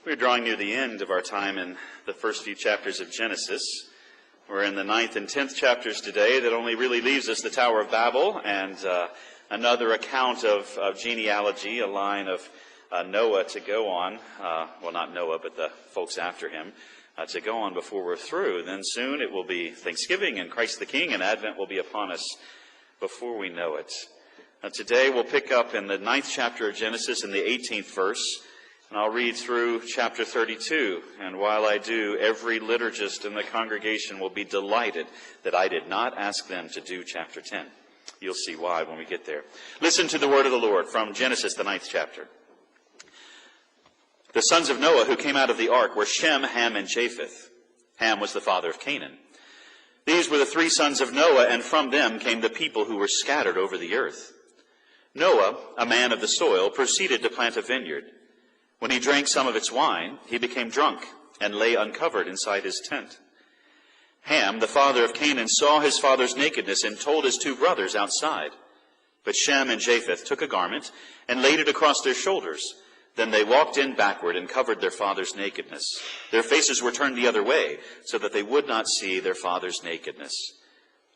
We're drawing near the end of our time in the first few chapters of Genesis. We're in the 9th and 10th chapters today. That only really leaves us the Tower of Babel and another account of genealogy, a line of Noah to go on. Well, not Noah, but the folks after him, to go on before we're through. Then soon it will be Thanksgiving and Christ the King, and Advent will be upon us before we know it. Today we'll pick up in the 9th chapter of Genesis in the 18th verse. And I'll read through chapter 32, and while I do, every liturgist in the congregation will be delighted that I did not ask them to do chapter 10. You'll see why when we get there. Listen to the word of the Lord from Genesis, the 9th chapter. The sons of Noah who came out of the ark were Shem, Ham, and Japheth. Ham was the father of Canaan. These were the three sons of Noah, and from them came the people who were scattered over the earth. Noah, a man of the soil, proceeded to plant a vineyard. When he drank some of its wine, he became drunk and lay uncovered inside his tent. Ham, the father of Canaan, saw his father's nakedness and told his two brothers outside. But Shem and Japheth took a garment and laid it across their shoulders. Then they walked in backward and covered their father's nakedness. Their faces were turned the other way, so that they would not see their father's nakedness.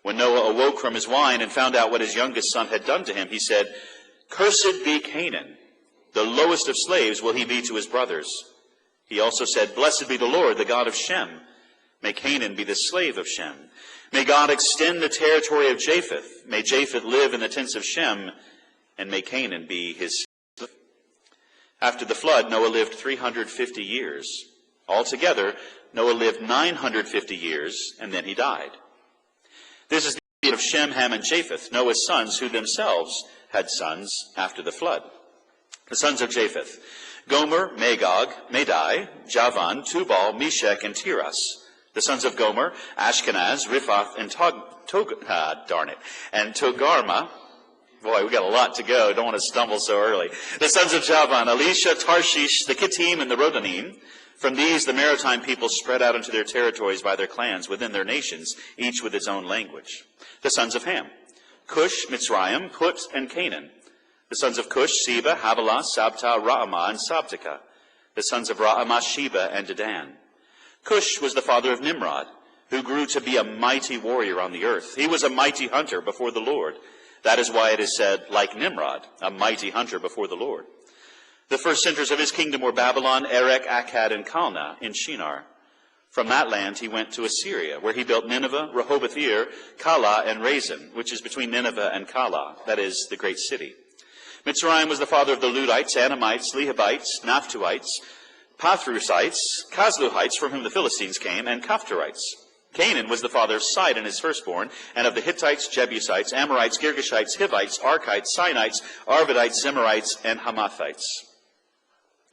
When Noah awoke from his wine and found out what his youngest son had done to him, he said, "Cursed be Canaan. The lowest of slaves will he be to his brothers." He also said, "Blessed be the Lord, the God of Shem. May Canaan be the slave of Shem. May God extend the territory of Japheth. May Japheth live in the tents of Shem, and may Canaan be his slave." After the flood, Noah lived 350 years. Altogether, Noah lived 950 years, and then he died. This is the story of Shem, Ham, and Japheth, Noah's sons, who themselves had sons after the flood. The sons of Japheth: Gomer, Magog, Madai, Javan, Tubal, Meshech, and Tiras. The sons of Gomer: Ashkenaz, Riphath, and Togarmah. Boy, we got a lot to go. Don't want to stumble so early. The sons of Javan: Elisha, Tarshish, the Kittim, and the Rodanim. From these, the maritime people spread out into their territories by their clans within their nations, each with its own language. The sons of Ham: Cush, Mitzrayim, Put, and Canaan. The sons of Cush: Seba, Havilah, Sabta, Ra'amah, and Sabteka. The sons of Ra'amah: Sheba and Dedan. Cush was the father of Nimrod, who grew to be a mighty warrior on the earth. He was a mighty hunter before the Lord. That is why it is said, like Nimrod, a mighty hunter before the Lord. The first centers of his kingdom were Babylon, Erech, Akkad, and Calneh in Shinar. From that land he went to Assyria, where he built Nineveh, Rehoboth-ir, Calah, and Resen, which is between Nineveh and Calah, that is, the great city. Mitzrayim was the father of the Ludites, Anamites, Lehabites, Naphtuhites, Pathrusites, Casluhites, from whom the Philistines came, and Caphtorites. Canaan was the father of Sidon, his firstborn, and of the Hittites, Jebusites, Amorites, Girgashites, Hivites, Archites, Sinites, Arvadites, Zemarites, and Hamathites.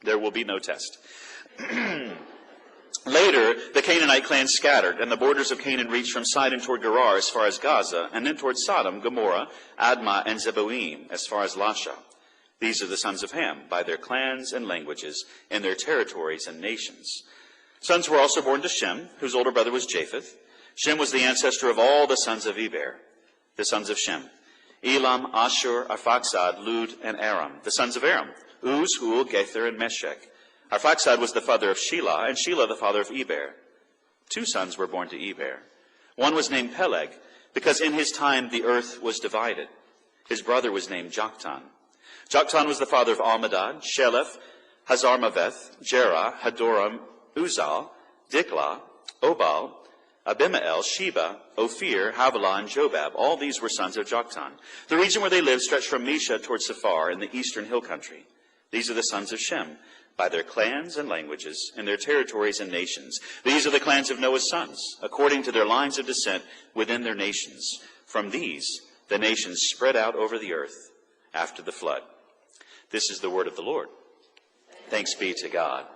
There will be no test. Later, the Canaanite clans scattered, and the borders of Canaan reached from Sidon toward Gerar as far as Gaza, and then toward Sodom, Gomorrah, Admah, and Zeboim as far as Lasha. These are the sons of Ham, by their clans and languages, and their territories and nations. Sons were also born to Shem, whose older brother was Japheth. Shem was the ancestor of all the sons of Eber. The sons of Shem: Elam, Ashur, Arphaxad, Lud, and Aram. The sons of Aram: Uz, Hul, Gether, and Meshech. Arphaxad was the father of Shelah, and Shelah the father of Eber. Two sons were born to Eber. One was named Peleg, because in his time the earth was divided. His brother was named Joktan. Joktan was the father of Almadad, Sheleph, Hazarmaveth, Jerah, Hadoram, Uzal, Diklah, Obal, Abimael, Sheba, Ophir, Havilah, and Jobab. All these were sons of Joktan. The region where they lived stretched from Mesha toward Sephar in the eastern hill country. These are the sons of Shem, by their clans and languages, and their territories and nations. These are the clans of Noah's sons, according to their lines of descent within their nations. From these, the nations spread out over the earth after the flood. This is the word of the Lord. Thanks be to God.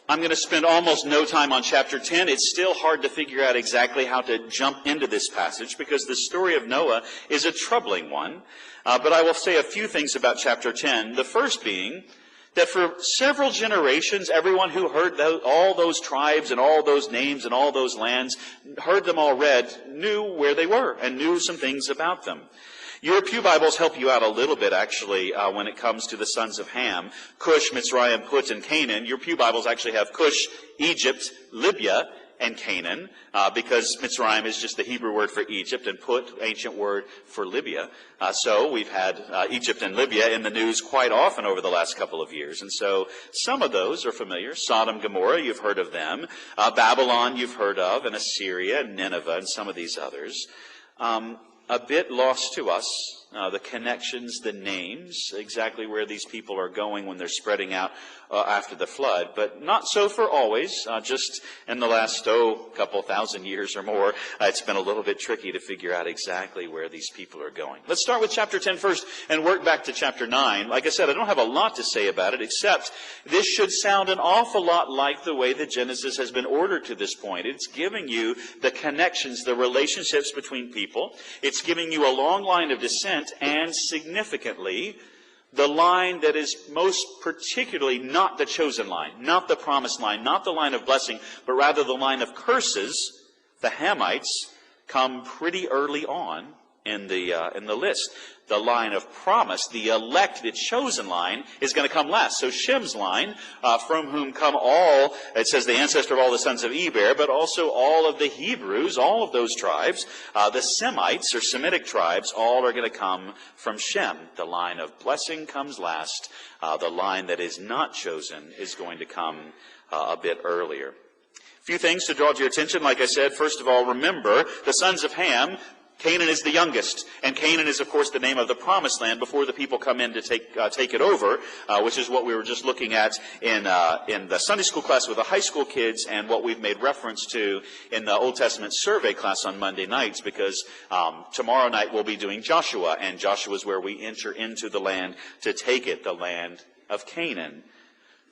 I'm going to spend almost no time on chapter 10. It's still hard to figure out exactly how to jump into this passage because the story of Noah is a troubling one. But I will say a few things about chapter 10. The first being that for several generations, everyone who heard all those tribes and all those names and all those lands, heard them all read, knew where they were and knew some things about them. Your pew Bibles help you out a little bit, actually, when it comes to the sons of Ham. Cush, Mitzrayim, Put, and Canaan. Your pew Bibles actually have Cush, Egypt, Libya, and Canaan, because Mitzrayim is just the Hebrew word for Egypt, and Put, ancient word for Libya. So we've had Egypt and Libya in the news quite often over the last couple of years. And so some of those are familiar. Sodom, Gomorrah, you've heard of them. Babylon, you've heard of, and Assyria, and Nineveh, and some of these others. A bit lost to us, the connections, the names, exactly where these people are going when they're spreading out after the flood. But not so for always. Just in the last, couple thousand years or more, it's been a little bit tricky to figure out exactly where these people are going. Let's start with chapter 10 first and work back to chapter 9. Like I said, I don't have a lot to say about it, except this should sound an awful lot like the way that Genesis has been ordered to this point. It's giving you the connections, the relationships between people. It's giving you a long line of descent, and significantly, the line that is most particularly not the chosen line, not the promised line, not the line of blessing, but rather the line of curses. The Hamites come pretty early on in the list. The line of promise, the elect, the chosen line, is going to come last. So Shem's line, from whom come all, it says the ancestor of all the sons of Eber, but also all of the Hebrews, all of those tribes, the Semites or Semitic tribes, all are going to come from Shem. The line of blessing comes last. The line that is not chosen is going to come a bit earlier. A few things to draw to your attention. Like I said, first of all, remember the sons of Ham. Canaan is the youngest, and Canaan is, of course, the name of the promised land before the people come in to take it over, which is what we were just looking at in the Sunday school class with the high school kids, and what we've made reference to in the Old Testament survey class on Monday nights, because tomorrow night we'll be doing Joshua, and Joshua is where we enter into the land to take it, the land of Canaan.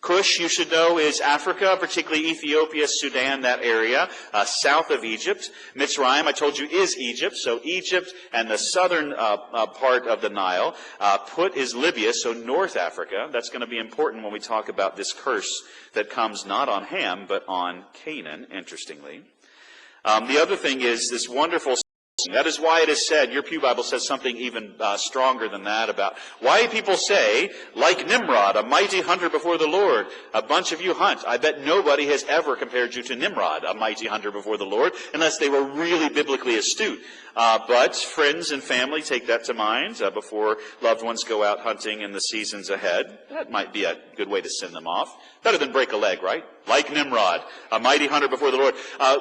Cush, you should know, is Africa, particularly Ethiopia, Sudan, that area, south of Egypt. Mitzrayim, I told you, is Egypt, so Egypt and the southern part of the Nile. Put is Libya, so North Africa. That's going to be important when we talk about this curse that comes not on Ham, but on Canaan, interestingly. The other thing is this wonderful. That is why it is said, your pew Bible says something even stronger than that about why people say, like Nimrod, a mighty hunter before the Lord, a bunch of you hunt. I bet nobody has ever compared you to Nimrod, a mighty hunter before the Lord, unless they were really biblically astute. But friends and family take that to mind before loved ones go out hunting in the seasons ahead. That might be a good way to send them off. Better than break a leg, right? Like Nimrod, a mighty hunter before the Lord.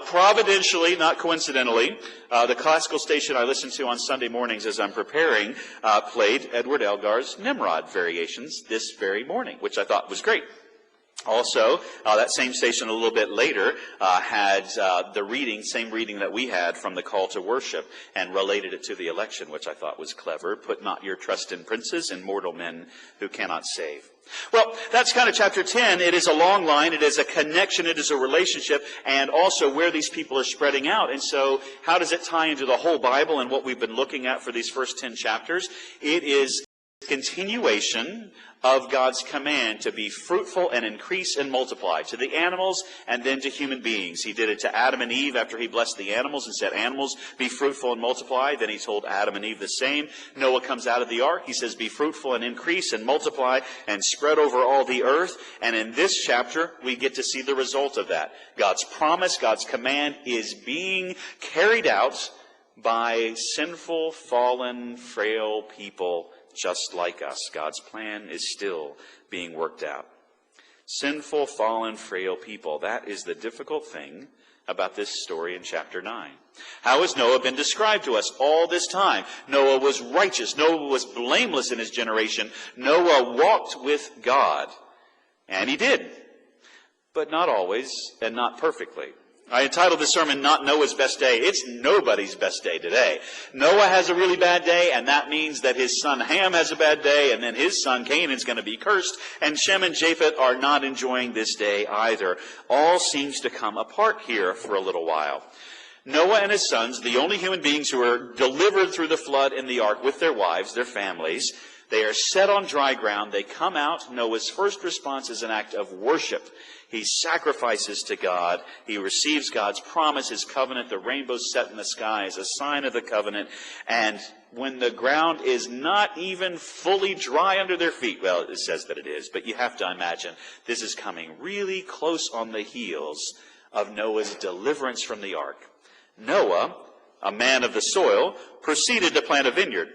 Providentially, not coincidentally, the classical station I listen to on Sunday mornings as I'm preparing played Edward Elgar's Nimrod variations this very morning, which I thought was great. Also, that same station a little bit later had the same reading that we had from the call to worship, and related it to the election, which I thought was clever. Put not your trust in princes and mortal men who cannot save. Well, that's kind of chapter 10. It is a long line. It is a connection. It is a relationship, and also where these people are spreading out. And so how does it tie into the whole Bible and what we've been looking at for these first 10 chapters? It is continuation of God's command to be fruitful and increase and multiply to the animals and then to human beings. He did it to Adam and Eve after he blessed the animals and said, animals, be fruitful and multiply. Then he told Adam and Eve the same. Noah comes out of the ark. He says, be fruitful and increase and multiply and spread over all the earth. And in this chapter, we get to see the result of that. God's promise, God's command is being carried out by sinful, fallen, frail people just like us. God's plan is still being worked out. Sinful, fallen, frail people. That is the difficult thing about this story in chapter 9. How has Noah been described to us all this time? Noah was righteous. Noah was blameless in his generation. Noah walked with God. And he did. But not always and not perfectly. I entitled this sermon, Not Noah's Best Day. It's nobody's best day today. Noah has a really bad day, and that means that his son Ham has a bad day, and then his son Canaan is going to be cursed, and Shem and Japheth are not enjoying this day either. All seems to come apart here for a little while. Noah and his sons, the only human beings who are delivered through the flood in the ark with their wives, their families, they are set on dry ground. They come out. Noah's first response is an act of worship. He sacrifices to God. He receives God's promise, his covenant. The rainbow set in the sky is a sign of the covenant. And when the ground is not even fully dry under their feet, well, it says that it is, but you have to imagine this is coming really close on the heels of Noah's deliverance from the ark. Noah, a man of the soil, proceeded to plant a vineyard.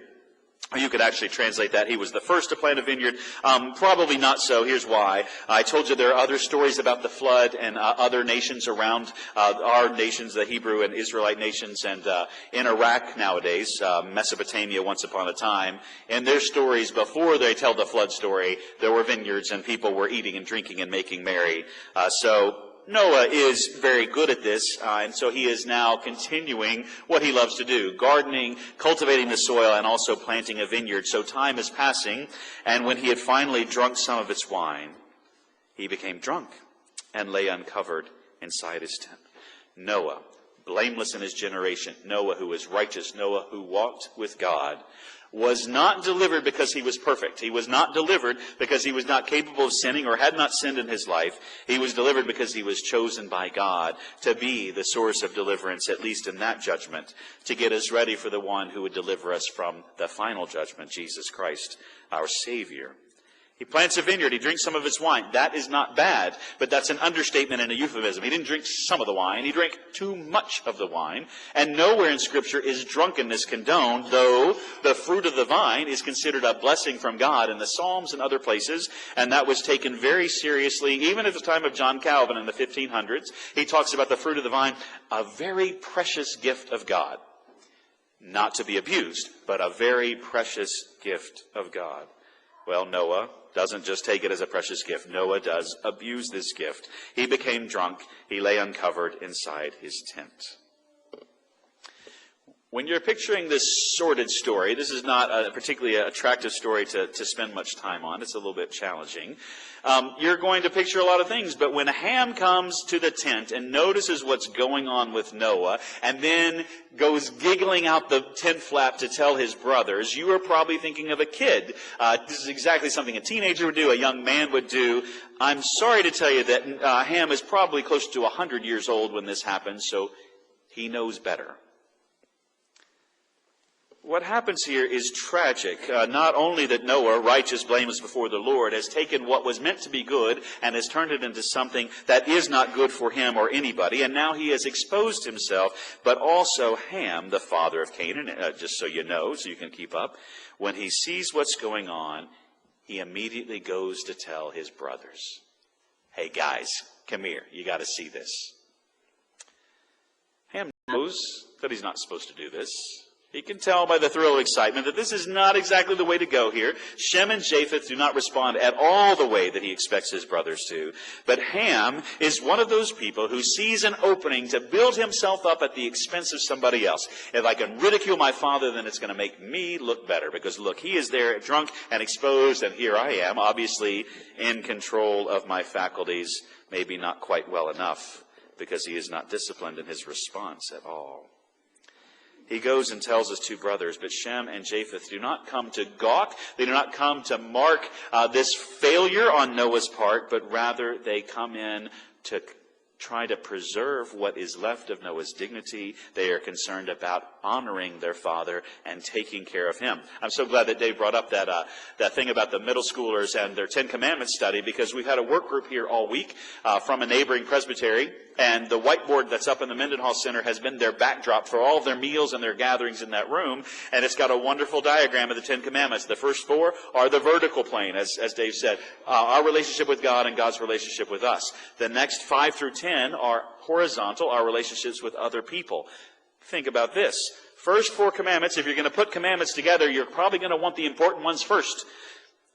You could actually translate that. He was the first to plant a vineyard. Probably not so. Here's why. I told you there are other stories about the flood and other nations around our nations, the Hebrew and Israelite nations, and in Iraq nowadays, Mesopotamia once upon a time. In their stories, before they tell the flood story, there were vineyards and people were eating and drinking and making merry. So Noah is very good at this, and so he is now continuing what he loves to do, gardening, cultivating the soil, and also planting a vineyard. So time is passing, and when he had finally drunk some of its wine, he became drunk and lay uncovered inside his tent. Noah, blameless in his generation, Noah who was righteous, Noah who walked with God, was not delivered because he was perfect. He was not delivered because he was not capable of sinning or had not sinned in his life. He was delivered because he was chosen by God to be the source of deliverance, at least in that judgment, to get us ready for the one who would deliver us from the final judgment, Jesus Christ, our Savior. He plants a vineyard. He drinks some of its wine. That is not bad, but that's an understatement and a euphemism. He didn't drink some of the wine. He drank too much of the wine. And nowhere in Scripture is drunkenness condoned, though the fruit of the vine is considered a blessing from God in the Psalms and other places, and that was taken very seriously. Even at the time of John Calvin in the 1500s, he talks about the fruit of the vine, a very precious gift of God. Not to be abused, but a very precious gift of God. Well, Noah doesn't just take it as a precious gift. Noah does abuse this gift. He became drunk. He lay uncovered inside his tent. When you're picturing this sordid story, this is not a particularly attractive story to spend much time on. It's a little bit challenging. You're going to picture a lot of things, but when Ham comes to the tent and notices what's going on with Noah, and then goes giggling out the tent flap to tell his brothers, you are probably thinking of a kid. This is exactly something a teenager would do, a young man would do. I'm sorry to tell you that Ham is probably close to 100 years old when this happens, so he knows better. What happens here is tragic. Not only that Noah, righteous, blameless before the Lord, has taken what was meant to be good and has turned it into something that is not good for him or anybody, and now he has exposed himself, but also Ham, the father of Canaan, just so you know, so you can keep up, when he sees what's going on, he immediately goes to tell his brothers, hey guys, come here, you got to see this. Ham knows that he's not supposed to do this. He can tell by the thrill of excitement that this is not exactly the way to go here. Shem and Japheth do not respond at all the way that he expects his brothers to. But Ham is one of those people who sees an opening to build himself up at the expense of somebody else. If I can ridicule my father, then it's going to make me look better. Because look, he is there drunk and exposed, and here I am, obviously in control of my faculties, maybe not quite well enough, because he is not disciplined in his response at all. He goes and tells his two brothers, but Shem and Japheth do not come to gawk. They do not come to mark this failure on Noah's part, but rather they come in to try to preserve what is left of Noah's dignity. They are concerned about honoring their father and taking care of him. I'm so glad that Dave brought up that thing about the middle schoolers and their 10 Commandments study, because we've had a work group here all week from a neighboring presbytery, and the whiteboard that's up in the Mendenhall Center has been their backdrop for all of their meals and their gatherings in that room, and it's got a wonderful diagram of the 10 Commandments. The first 4 are the vertical plane, as Dave said, our relationship with God and God's relationship with us. The next 5 through 10 are horizontal, our relationships with other people. Think about this. First 4 commandments, if you're going to put commandments together, you're probably going to want the important ones first.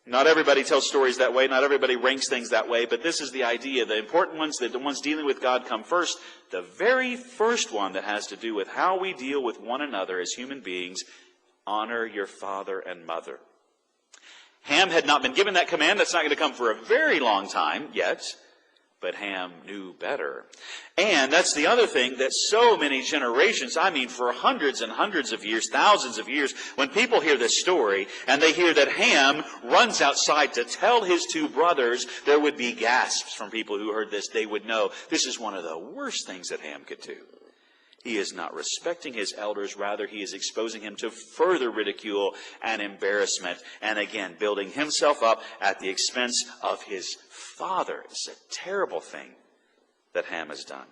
Not everybody tells stories that way. Not everybody ranks things that way. But this is the idea. The important ones, the ones dealing with God, come first. The very first one that has to do with how we deal with one another as human beings, honor your father and mother. Ham had not been given that command. That's not going to come for a very long time yet. But Ham knew better. And that's the other thing, that so many generations, I mean for hundreds and hundreds of years, thousands of years, when people hear this story and they hear that Ham runs outside to tell his two brothers, there would be gasps from people who heard this. They would know this is one of the worst things that Ham could do. He is not respecting his elders. Rather, he is exposing him to further ridicule and embarrassment. And again, building himself up at the expense of his father. It's a terrible thing that Ham has done.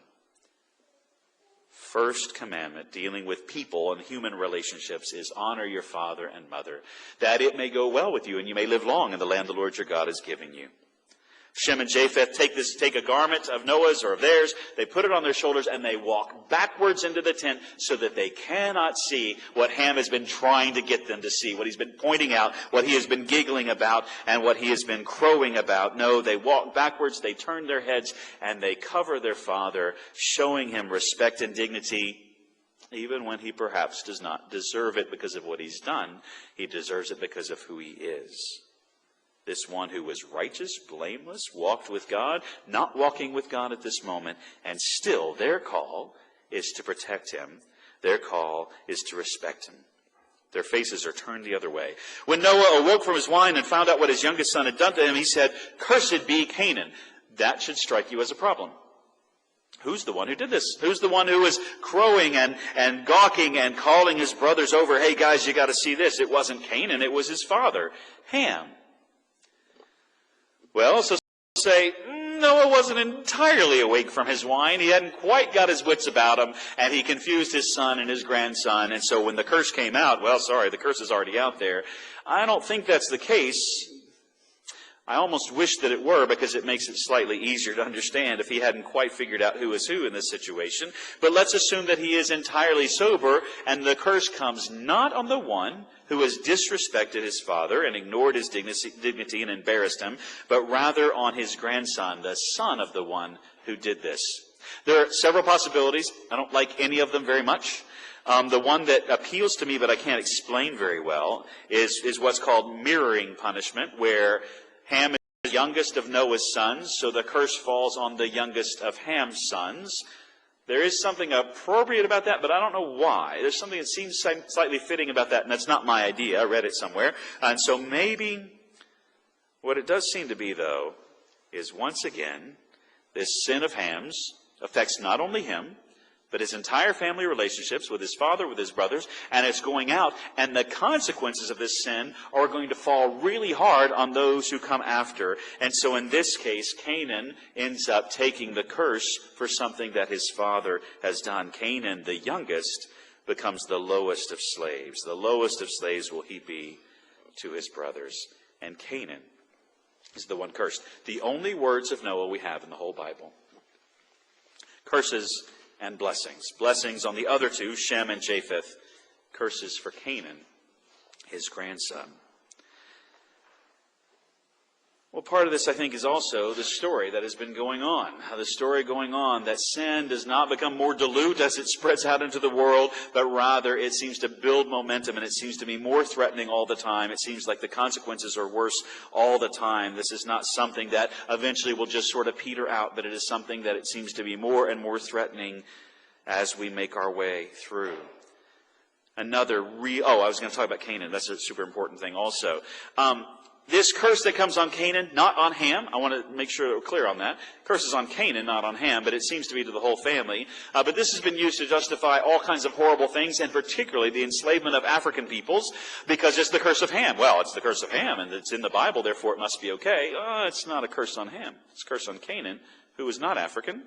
First commandment dealing with people and human relationships is honor your father and mother, that it may go well with you and you may live long in the land the Lord your God is giving you. Shem and Japheth take a garment of Noah's or of theirs, they put it on their shoulders, and they walk backwards into the tent so that they cannot see what Ham has been trying to get them to see, what he's been pointing out, what he has been giggling about, and what he has been crowing about. No, they walk backwards, they turn their heads, and they cover their father, showing him respect and dignity, even when he perhaps does not deserve it because of what he's done. He deserves it because of who he is. This one who was righteous, blameless, walked with God, not walking with God at this moment, and still their call is to protect him. Their call is to respect him. Their faces are turned the other way. When Noah awoke from his wine and found out what his youngest son had done to him, he said, "Cursed be Canaan." That should strike you as a problem. Who's the one who did this? Who's the one who was crowing and gawking and calling his brothers over, "Hey guys, you got to see this." It wasn't Canaan, it was his father, Ham. Well, so say, Noah wasn't entirely awake from his wine. He hadn't quite got his wits about him, and he confused his son and his grandson. And so when the curse came out, well, sorry, the curse is already out there. I don't think that's the case. I almost wish that it were, because it makes it slightly easier to understand if he hadn't quite figured out who is who in this situation. But let's assume that he is entirely sober, and the curse comes not on the one who has disrespected his father and ignored his dignity and embarrassed him, but rather on his grandson, the son of the one who did this. There are several possibilities. I don't like any of them very much. The one that appeals to me but I can't explain very well is what's called mirroring punishment, where Ham is the youngest of Noah's sons, so the curse falls on the youngest of Ham's sons. There is something appropriate about that, but I don't know why. There's something that seems slightly fitting about that, and that's not my idea. I read it somewhere. And so maybe what it does seem to be, though, is once again, this sin of Ham's affects not only him, but his entire family relationships with his father, with his brothers, and it's going out. And the consequences of this sin are going to fall really hard on those who come after. And so in this case, Canaan ends up taking the curse for something that his father has done. Canaan, the youngest, becomes the lowest of slaves. The lowest of slaves will he be to his brothers. And Canaan is the one cursed. The only words of Noah we have in the whole Bible. Curses and blessings. Blessings on the other two, Shem and Japheth. Curses for Canaan, his grandson. Well, part of this, I think, is also the story that has been going on. The story going on that sin does not become more dilute as it spreads out into the world, but rather it seems to build momentum and it seems to be more threatening all the time. It seems like the consequences are worse all the time. This is not something that eventually will just sort of peter out, but it is something that it seems to be more and more threatening as we make our way through. I was going to talk about Canaan. That's a super important thing also. This curse that comes on Canaan, not on Ham. I want to make sure we're clear on that. Curse is on Canaan, not on Ham, but it seems to be to the whole family. But this has been used to justify all kinds of horrible things, and particularly the enslavement of African peoples, because it's the curse of Ham. Well, it's the curse of Ham, and it's in the Bible, therefore it must be okay. It's not a curse on Ham. It's a curse on Canaan, who is not African.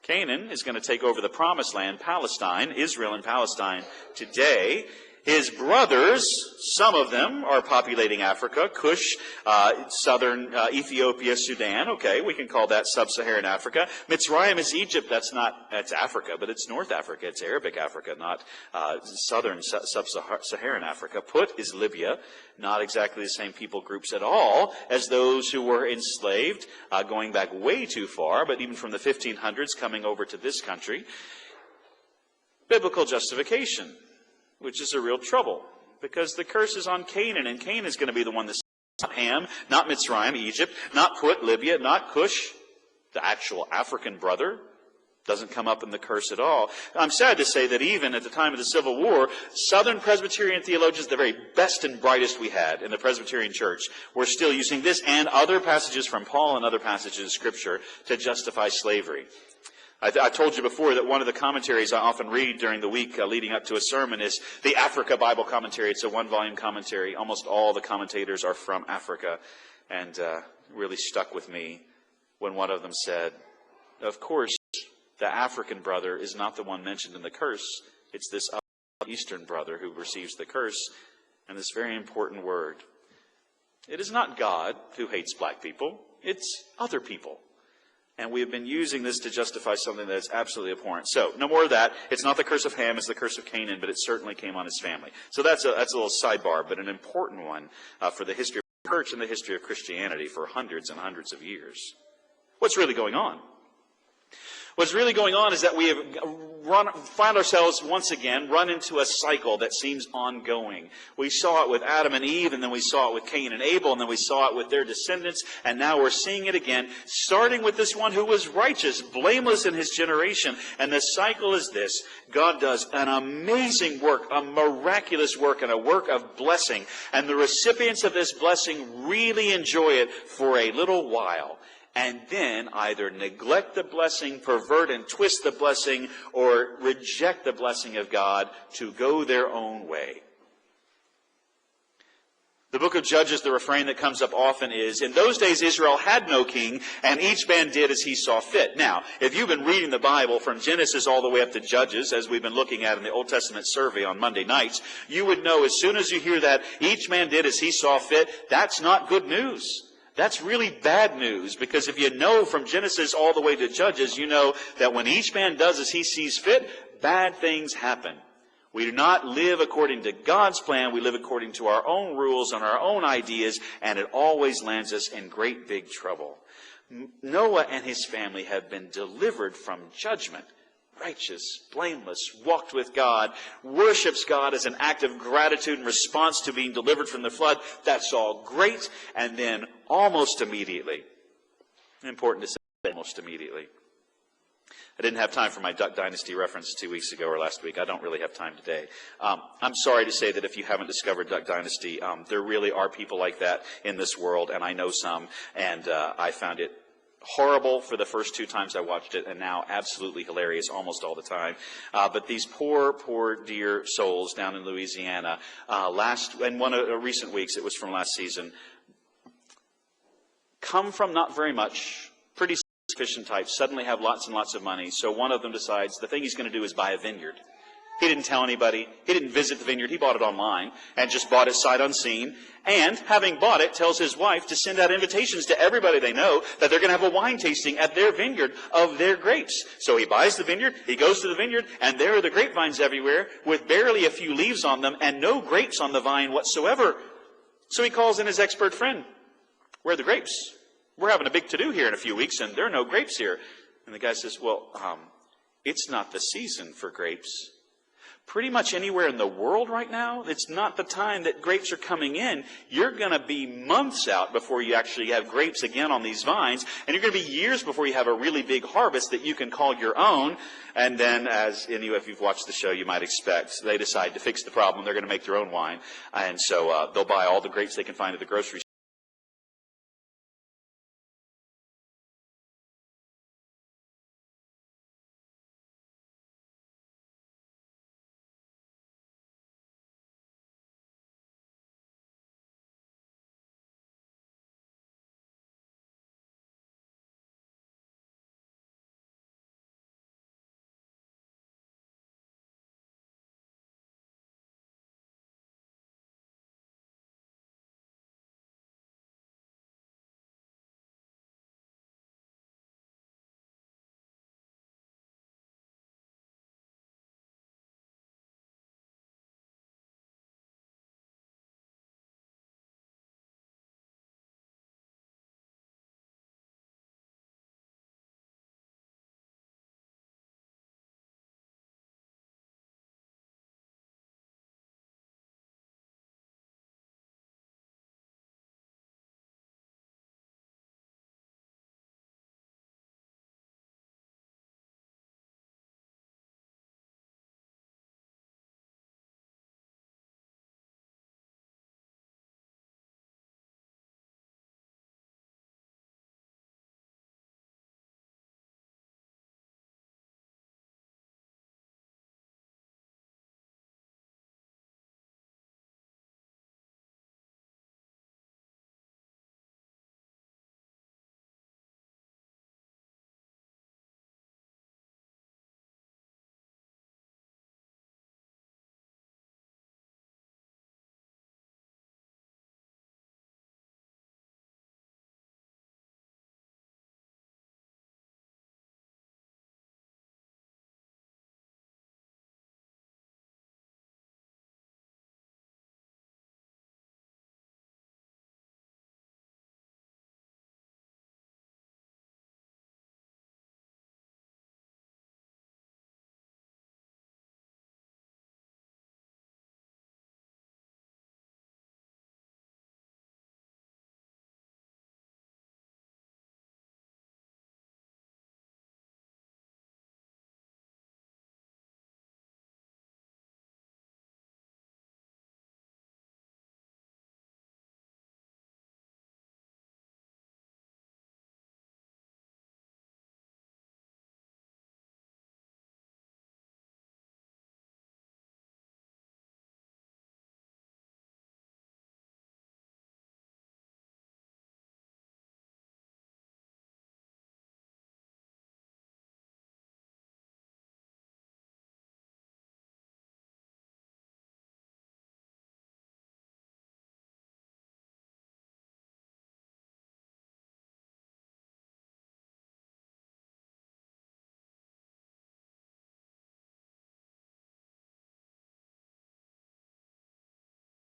Canaan is going to take over the promised land, Palestine, Israel and Palestine today. His brothers, some of them are populating Africa, Cush, southern Ethiopia, Sudan. Okay, we can call that sub-Saharan Africa. Mitzrayim is Egypt. That's Africa, but it's North Africa. It's Arabic Africa, not southern sub-Saharan Africa. Put is Libya. Not exactly the same people groups at all as those who were enslaved, going back way too far, but even from the 1500s coming over to this country. Biblical justification, which is a real trouble, because the curse is on Canaan, and Canaan is going to be the one that's not Ham, not Mitzrayim, Egypt, not Put, Libya, not Cush. The actual African brother doesn't come up in the curse at all. I'm sad to say that even at the time of the Civil War, Southern Presbyterian theologians, the very best and brightest we had in the Presbyterian Church, were still using this and other passages from Paul and other passages of Scripture to justify slavery. I told you before that one of the commentaries I often read during the week leading up to a sermon is the Africa Bible Commentary. It's a one-volume commentary. Almost all the commentators are from Africa, and really stuck with me when one of them said, of course, the African brother is not the one mentioned in the curse. It's this Eastern brother who receives the curse, and this very important word. It is not God who hates black people. It's other people. And we have been using this to justify something that is absolutely abhorrent. So, no more of that. It's not the curse of Ham, it's the curse of Canaan, but it certainly came on his family. So that's a little sidebar, but an important one for the history of the church and the history of Christianity for hundreds and hundreds of years. What's really going on? What's really going on is that we have found ourselves once again run into a cycle that seems ongoing. We saw it with Adam and Eve, and then we saw it with Cain and Abel, and then we saw it with their descendants, and now we're seeing it again, starting with this one who was righteous, blameless in his generation. And the cycle is this. God does an amazing work, a miraculous work, and a work of blessing. And the recipients of this blessing really enjoy it for a little while, and then either neglect the blessing, pervert and twist the blessing, or reject the blessing of God to go their own way. The book of Judges, the refrain that comes up often is, in those days Israel had no king, and each man did as he saw fit. Now, if you've been reading the Bible from Genesis all the way up to Judges, as we've been looking at in the Old Testament survey on Monday nights, you would know as soon as you hear that, each man did as he saw fit, that's not good news. That's really bad news, because if you know from Genesis all the way to Judges, you know that when each man does as he sees fit, bad things happen. We do not live according to God's plan. We live according to our own rules and our own ideas, and it always lands us in great big trouble. Noah and his family have been delivered from judgment. Righteous, blameless, walked with God, worships God as an act of gratitude in response to being delivered from the flood. That's all great. And then almost immediately, important to say, almost immediately. I didn't have time for my Duck Dynasty reference 2 weeks ago or last week. I don't really have time today. I'm sorry to say that if you haven't discovered Duck Dynasty, there really are people like that in this world, and I know some, and I found it horrible for the first 2 times I watched it, and now absolutely hilarious almost all the time. But these poor dear souls down in Louisiana, in one of the recent weeks, it was from last season, come from not very much, pretty sufficient types, suddenly have lots and lots of money. So one of them decides the thing he's going to do is buy a vineyard. He didn't tell anybody. He didn't visit the vineyard. He bought it online and just bought it sight unseen. And having bought it, tells his wife to send out invitations to everybody they know that they're going to have a wine tasting at their vineyard of their grapes. So he buys the vineyard, he goes to the vineyard, and there are the grapevines everywhere with barely a few leaves on them and no grapes on the vine whatsoever. So he calls in his expert friend. Where are the grapes? We're having a big to-do here in a few weeks, and there are no grapes here. And the guy says, well, it's not the season for grapes. Pretty much anywhere in the world right now, it's not the time that grapes are coming in. You're going to be months out before you actually have grapes again on these vines. And you're going to be years before you have a really big harvest that you can call your own. And then, if you've watched the show, you might expect, they decide to fix the problem. They're going to make their own wine. And so they'll buy all the grapes they can find at the grocery